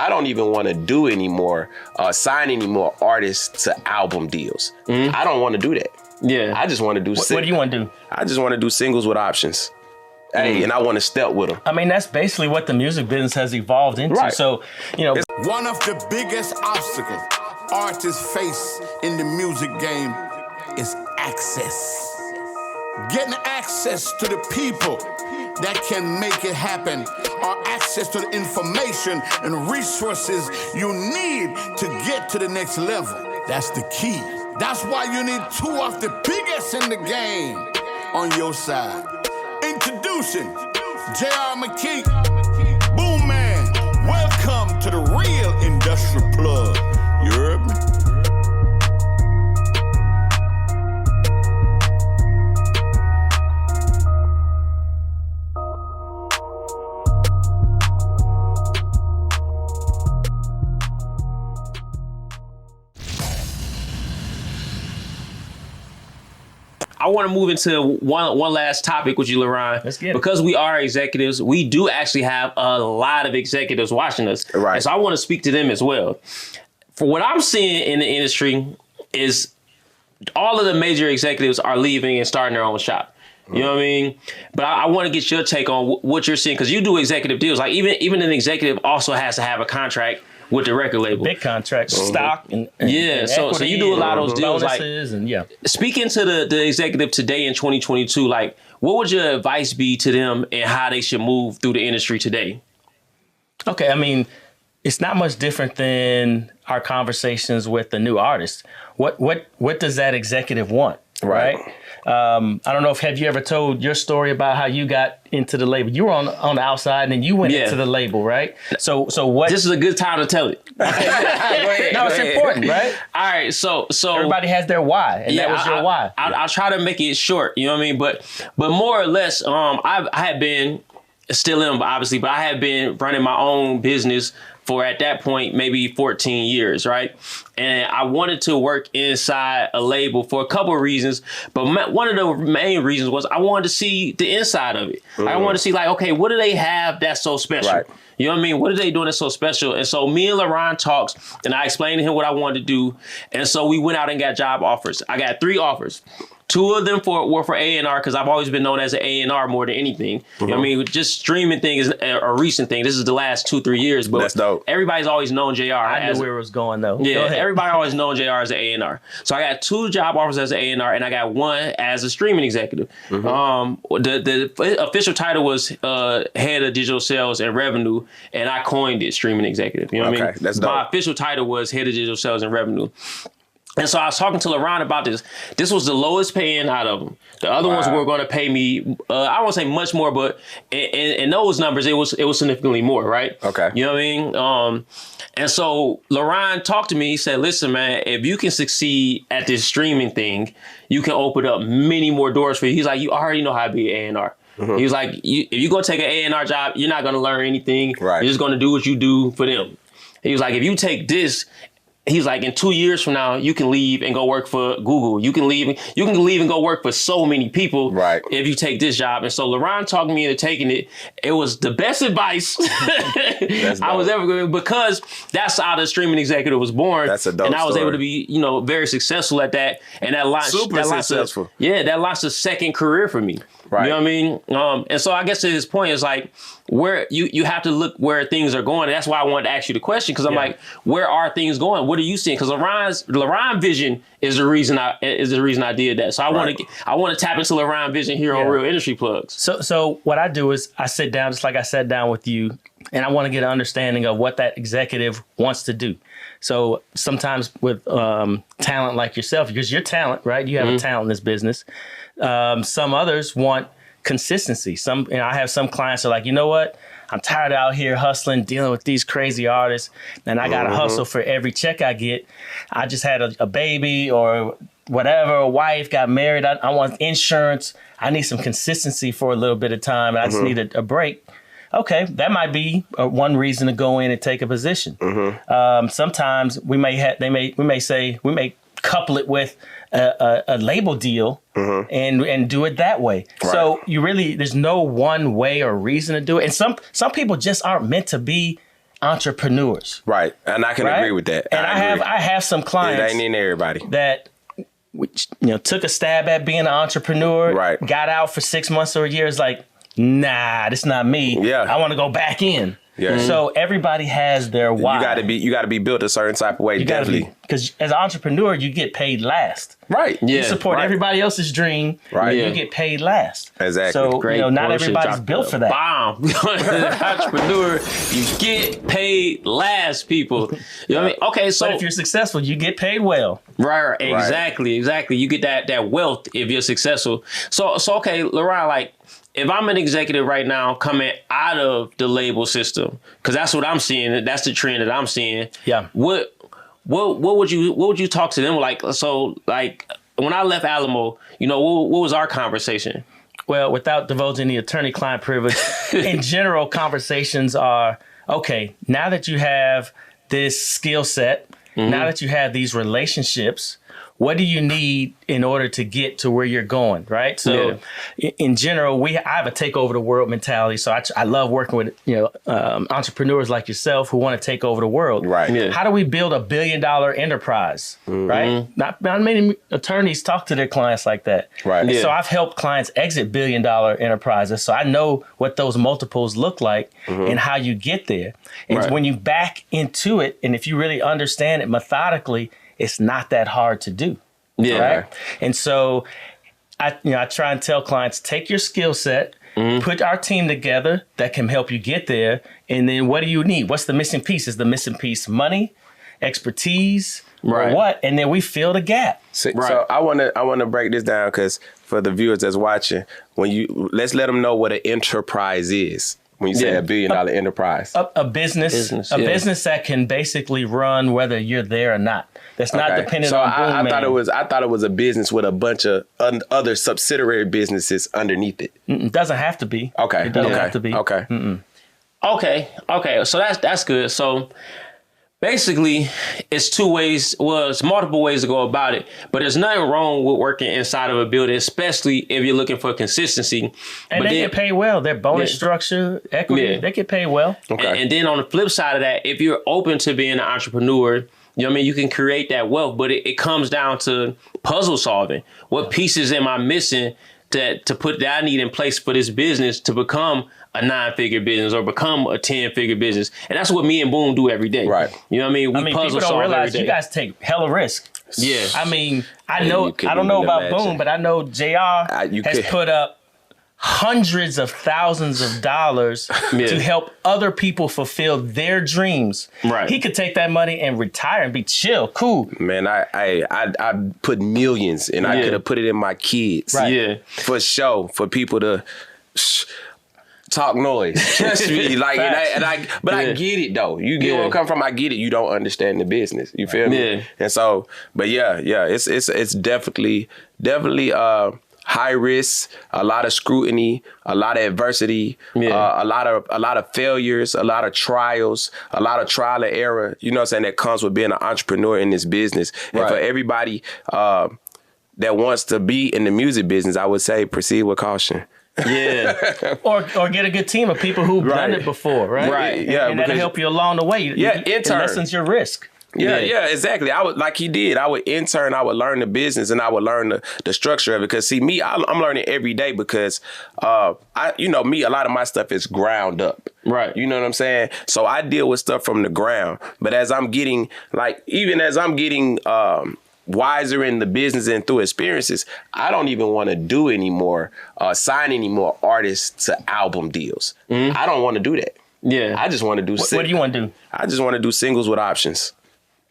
I don't even want to do anymore, sign any more artists to album deals. I don't want to do that. Yeah. I just want to do. What do you want to do? I just want to do singles with options. Hey, and I want to step with them. I mean, that's basically what the music business has evolved into. Right. So, you know, one of the biggest obstacles artists face in the music game is access. Getting access to the people that can make it happen, or access to the information and resources you need to get to the next level. That's the key. That's why you need two of the biggest in the game on your side. Introducing J.R. McKee, Boomman. Welcome to the real industrial plug. You heard me? I want to move into one last topic with you, Leron. Let's get it. Because we are executives, we do actually have a lot of executives watching us. Right. And so I want to speak to them as well. For what I'm seeing in the industry is all of the major executives are leaving and starting their own shop. You know what I mean? But I want to get your take on what you're seeing, because you do executive deals. Like even an executive also has to have a contract with the record label. big contracts, stock, and so you do a lot of those deals. Like, and speaking to the executive today in 2022, like, what would your advice be to them and how they should move through the industry today? Okay, I mean, it's not much different than our conversations with the new artist. What does that executive want? Right. I don't know have you ever told your story about how you got into the label? You were on the outside and then you went into the label, right? So what? This is a good time to tell it. No, it's important, right? All right, so everybody has their why, and that was your why. I'll try to make it short. You know what I mean? But more or less, I have been, still am obviously, but I have been running my own business for, at that point, maybe 14 years, right? And I wanted to work inside a label for a couple of reasons, but one of the main reasons was I wanted to see the inside of it. I wanted to see, like, okay, what do they have that's so special? Right. You know what I mean? What are they doing that's so special? And so me and Leron talked, and I explained to him what I wanted to do. And so we went out and got job offers. I got 3 offers. 2 of them were for A&R, because I've always been known as an A&R more than anything. You know what I mean? Just streaming thing is a recent thing. This is the last 2-3 years. But that's dope. Everybody's always known JR. I knew where it was going, though. Yeah, everybody always known JR as an A&R. So I got 2 job offers as an A&R, and I got 1 as a streaming executive. The official title was head of digital sales and revenue, and I coined it streaming executive. You know what I mean? That's dope. My official title was head of digital sales and revenue. And so I was talking to Leron about this. This was the lowest paying out of them. The other ones were going to pay me, I won't say much more, but in those numbers, it was significantly more, right? Okay. You know what I mean? And so Leron talked to me. He said, listen, man, if you can succeed at this streaming thing, you can open up many more doors for you. He's like, you already know how to be an A&R. He was like, if you're going to take an A&R job, you're not going to learn anything. Right. You're just going to do what you do for them. He was like, if you take this, he's like, in 2 years from now, you can leave and go work for Google. You can leave and go work for so many people if you take this job. And so Leron talked me into taking it. It was the best advice I was ever going to, because that's how the streaming executive was born. That's a dope And I was story. able to be, very successful at that. And that launched, successful. That launched a second career for me. Right. You know what I mean? And so I guess to his point is like, where you have to look where things are going. And that's why I wanted to ask you the question, because I'm like, where are things going? What are you seeing? Because Leron vision is the reason I did that. So I want to tap into Leron vision here on Real Industry Plugs. So what I do is I sit down, just like I sat down with you, and I want to get an understanding of what that executive wants to do. So sometimes with talent like yourself, because you're talent, right? You have a talent in this business. Some others want consistency. I have some clients that are like, you know what? I'm tired out here hustling, dealing with these crazy artists, and I got to hustle for every check I get. I just had a baby or whatever, a wife, got married. I want insurance. I need some consistency for a little bit of time, and I just need a break. Okay, that might be one reason to go in and take a position. Sometimes we may couple it with a label deal and do it that way. Right. So there's no one way or reason to do it. And some people just aren't meant to be entrepreneurs. Right. And I can Right? agree with that. And agree. I have some It clients ain't in everybody. that took a stab at being an entrepreneur, Right. got out for 6 months or a year, is like, nah, this not me. Yeah. I want to go back in. Yeah. So everybody has their why. You gotta be built a certain type of way, You gotta definitely. because as an entrepreneur, you get paid last. Right. Yeah. You support right. everybody else's dream. Right. You Yeah. get paid last. Exactly. So Great not bullshit everybody's drop. built for that. Bomb. Entrepreneur, you get paid last, people. You know what I mean? Okay, so But if you're successful, you get paid well. right, exactly. You get that wealth if you're successful. So okay, Leron, like, if I'm an executive right now coming out of the label system, because that's what I'm seeing, that's the trend that I'm seeing. Yeah. What would you talk to them like? So like when I left Alamo, what was our conversation? Well, without divulging the attorney-client privilege, in general, conversations are, okay, now that you have this skill set, now that you have these relationships, what do you need in order to get to where you're going, right? So in general, I have a take over the world mentality. So I love working with entrepreneurs like yourself who want to take over the world. Right. Yeah. How do we build $1 billion enterprise, right? Not many attorneys talk to their clients like that. Right. And Yeah. so I've helped clients exit $1 billion enterprises. So I know what those multiples look like and how you get there. And Right. when you back into it, and if you really understand it methodically, it's not that hard to do. Yeah. Right. And so I try and tell clients, take your skill set, put our team together that can help you get there. And then what do you need? What's the missing piece? Is the missing piece money, expertise, Right. or what? And then we fill the gap. So, Right. so I want to break this down because for the viewers that's watching, let's let them know what an enterprise is. When you say $1 billion enterprise, A business business that can basically run whether you're there or not. That's not Okay. dependent so on I Boomman. thought it was a business with a bunch of other subsidiary businesses underneath it. It doesn't have to be. Okay. It doesn't okay. have to be. Okay. Okay. So that's good. So basically, it's it's multiple ways to go about it, but there's nothing wrong with working inside of a building, especially if you're looking for consistency. And they get paid well. Their bonus structure, equity, they get paid well. Okay. And then on the flip side of that, if you're open to being an entrepreneur, you can create that wealth, but it comes down to puzzle solving. What pieces am I missing that I need in place for this business to become a 9-figure business or become a 10-figure business? And that's what me and Boom do every day. Right. You know what I mean? We People puzzle don't solve realize every day. you guys take hella risk. Yeah. I mean, I you don't couldn't know even about imagine. Boom, but I know JR You has could- put up hundreds of thousands of dollars to help other people fulfill their dreams. Right. He could take that money and retire and be chill, cool. Man, I put millions, and I Yeah. could have put it in my kids. Right. Yeah. For show, for people to talk noise. Trust me, like, but I get it though. You get where I'm coming from. I get it. You don't understand the business. You feel me? Yeah. And so, but it's definitely high risk, a lot of scrutiny, a lot of adversity, a lot of failures, a lot of trials, a lot of trial and error. You know what I'm saying? That comes with being an entrepreneur in this business. And for everybody that wants to be in the music business, I would say proceed with caution. Yeah. Or get a good team of people who've done it before, right? Right, yeah, And that'll because- help you along the way. It intern. lessens your risk. Yeah, exactly. I would, like he did, I would intern, I would learn the business, and I would learn the structure of it. Because see, me, I'm learning every day because, me, a lot of my stuff is ground up. Right. You know what I'm saying? So I deal with stuff from the ground. But as I'm getting, wiser in the business and through experiences, I don't even want to do anymore, sign any more artists to album deals. I don't want to do that. Yeah. I just want to do. What do you want to do? I just want to do singles with options.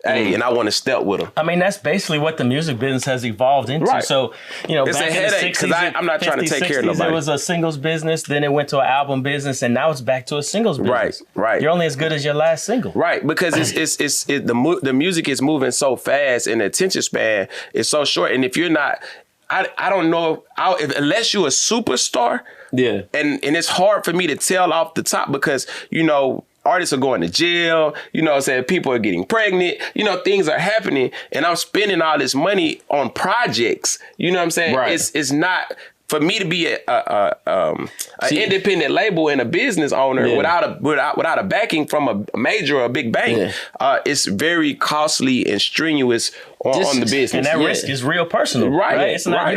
Hey, and I want to step with them. I mean, that's basically what the music business has evolved into. Right. So, It's back a in the headache, 'cause 60s, I'm not trying to take care of 50s, nobody. It was a singles business, then it went to an album business, and now it's back to a singles business. Right. You're only as good as your last single. Right, because the music is moving so fast and the attention span is so short. And if you're not, I don't know, unless you're a superstar, Yeah. and it's hard for me to tell off the top because, artists are going to jail, what I'm saying? People are getting pregnant, things are happening, and I'm spending all this money on projects, you know what I'm saying? Right. It's not for me to be an independent label and a business owner without a backing from a major or a big bank, it's very costly and strenuous on the business. And that risk is real personal. Right. It's not,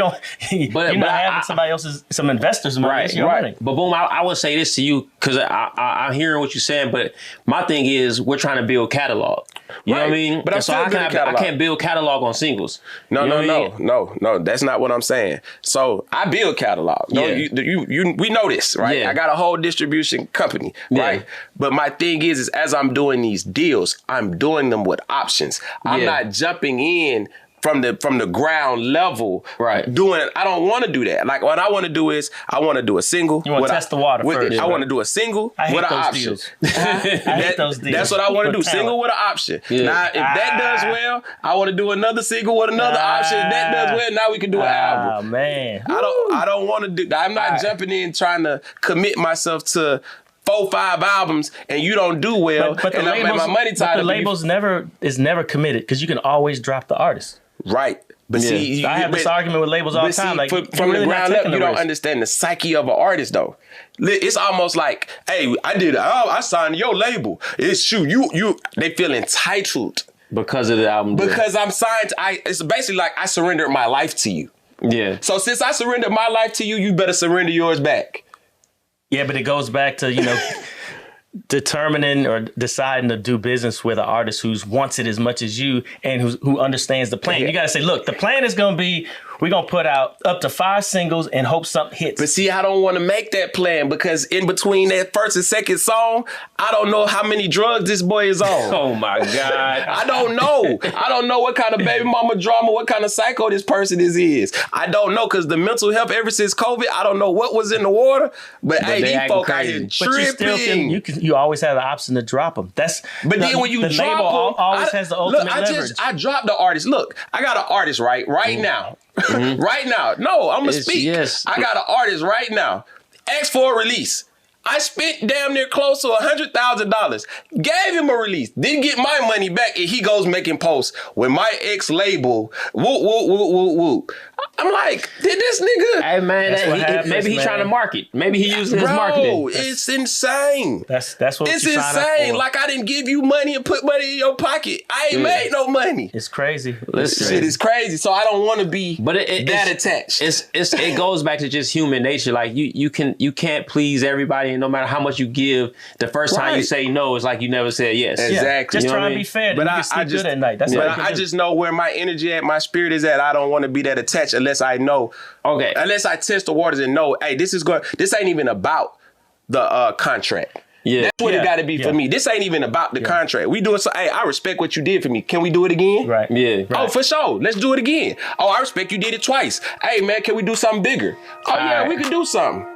you're not having somebody else's, some investors' money. It's your money. But Boom, I would say this to you, because I'm hearing what you're saying, but my thing is we're trying to build catalog. You know what I mean? But I can't build catalog on singles. No, that's not what I'm saying. So I build catalog. No, we know this, right? Yeah. I got a whole distribution company, right? But my thing is as I'm doing these deals, I'm doing them with options. I'm not jumping in from the ground level, I don't want to do that. Like what I want to do is I want to do a single. You want to test the water first. I want to do a single with an option. I hate those deals. That's what I want to do. Single with an option. Yeah. Now, if that does well, I want to do another single with another option. If that does well, now we can do an album. Oh man, I don't want to do. I'm not jumping in trying to commit myself to 4-5 albums and you don't do well. But the labels, my money tied. The labels is never committed because you can always drop the artist. Right. But see, I have this argument with labels all the time. Like from the ground up, you don't understand the psyche of an artist, though. It's almost like, hey, I signed your label. It's you. They feel entitled because of the album. Because I'm signed. It's basically like I surrendered my life to you. Yeah. So since I surrendered my life to you, you better surrender yours back. Yeah, but it goes back to determining or deciding to do business with an artist who wants it as much as you and who understands the plan. You got to say, look, the plan is going to be, we're going to put out up to 5 singles and hope something hits. But see, I don't want to make that plan because in between that first and second song, I don't know how many drugs this boy is on. Oh my God. I don't know. I don't know what kind of baby mama drama, what kind of psycho this person is. I don't know because the mental health ever since COVID, I don't know what was in the water. But hey, these folk out here tripping. You always have the option to drop them. Then when you drop them, always has the ultimate leverage. I dropped the artist. Look, I got an artist right now. Right now. No, I'm going to speak. Yes. I got an artist right now. Asked for a release. I spent damn near close to $100,000. Gave him a release. Didn't get my money back, and he goes making posts with my ex-label. Whoop, whoop, whoop, whoop, whoop. I'm like, did this nigga? Hey, man, maybe he's trying to market. Maybe he using his marketing. It's insane. That's what it's insane. Like, I didn't give you money and put money in your pocket. I ain't made no money. It's crazy. Shit is crazy. So I don't want to be that attached. It goes back to just human nature. Like, you can't please everybody. And no matter how much you give, the first time you say no, it's like you never said yes. Exactly. Just try and be fair. But I just good at night. That's I just know where my energy at, my spirit is at. I don't want to be that attached unless I know. Okay. Unless I test the waters and know, hey, this ain't even about the contract. Yeah. That's what it got to be for me. This ain't even about the contract. We do it. So, hey, I respect what you did for me. Can we do it again? Right. Yeah. Right. Oh, for sure. Let's do it again. Oh, I respect you did it twice. Hey, man, can we do something bigger? Oh, yeah, we can do something.